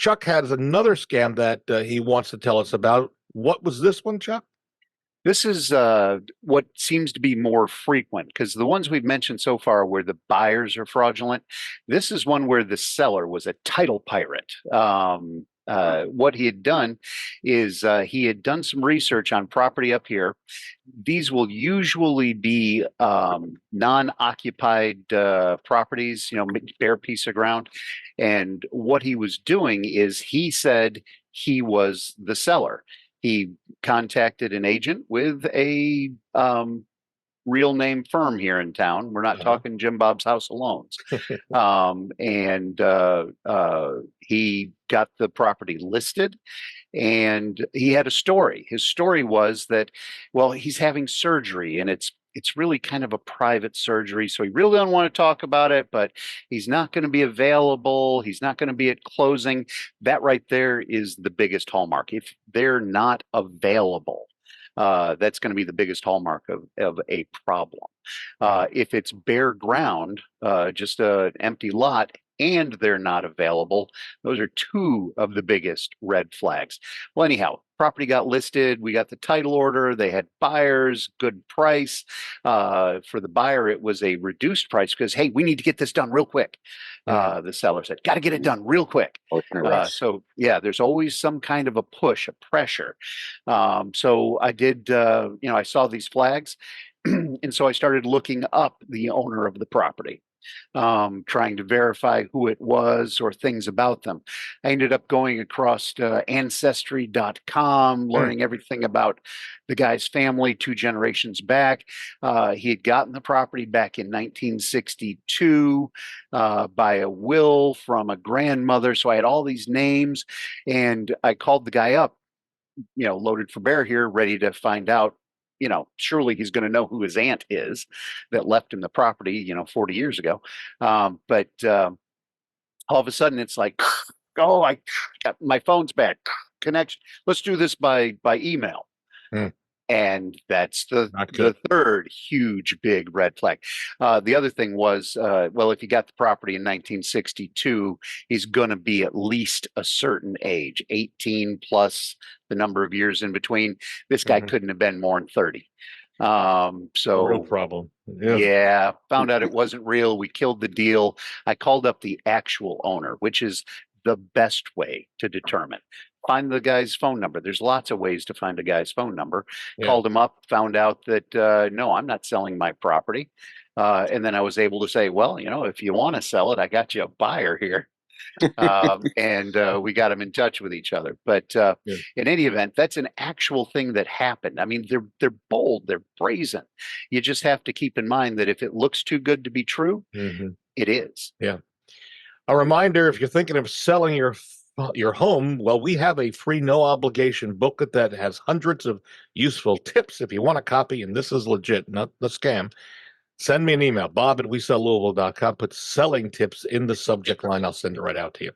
Chuck has another scam that he wants to tell us about. What was this one, Chuck? This is what seems to be more frequent because the ones we've mentioned so far where the buyers are fraudulent. This is one where the seller was a title pirate. What he had done is he had done some research on property up here. These will usually be non-occupied properties, bare piece of ground. And what he was doing is he said he was the seller. He contacted an agent with a real name firm here in town. We're not talking Jim Bob's House of Loans. And he got the property listed and he had a story. His story was that, well, he's having surgery and it's really kind of a private surgery. So he really don't want to talk about it, but he's not going to be available. He's not going to be at closing. That right there is the biggest hallmark. If they're not available, that's going to be the biggest hallmark of a problem. If it's bare ground, just an empty lot, and they're not available, those are two of the biggest red flags. Well, anyhow, property got listed. We got the title order. They had buyers, good price. For the buyer, it was a reduced price because, hey, we need to get this done real quick. The seller said, got to get it done real quick. So, yeah, there's always some kind of a push, a pressure. So I did, I saw these flags. And so I started looking up the owner of the property, trying to verify who it was or things about them. I ended up going across ancestry.com, learning everything about the guy's family 2 generations back. He had gotten the property back in 1962 by a will from a grandmother. So I had all these names and I called the guy up, loaded for bear here, ready to find out. Surely he's going to know who his aunt is that left him the property, 40 years ago. But all of a sudden it's like, oh, I got my phone's back. Connection. Let's do this by email. And that's the third huge big red flag. The other thing was, well, if he got the property in 1962, he's going to be at least a certain age, 18 plus the number of years in between. This guy couldn't have been more than 30. So real problem. Yeah, found out it wasn't real. We killed the deal. I called up the actual owner, which is the best way to determine. Find the guy's phone number. There's lots of ways to find a guy's phone number. Called him up, found out that, no, I'm not selling my property. And then I was able to say, well, if you want to sell it, I got you a buyer here. And we got him in touch with each other. But in any event, that's an actual thing that happened. I mean, they're bold, they're brazen. You just have to keep in mind that if it looks too good to be true, it is. Yeah. A reminder, if you're thinking of selling your home, well, we have a free, no obligation booklet that has hundreds of useful tips. If you want a copy, and this is legit, not the scam, send me an email, bob@wesellouisville.com. Put selling tips in the subject line. I'll send it right out to you.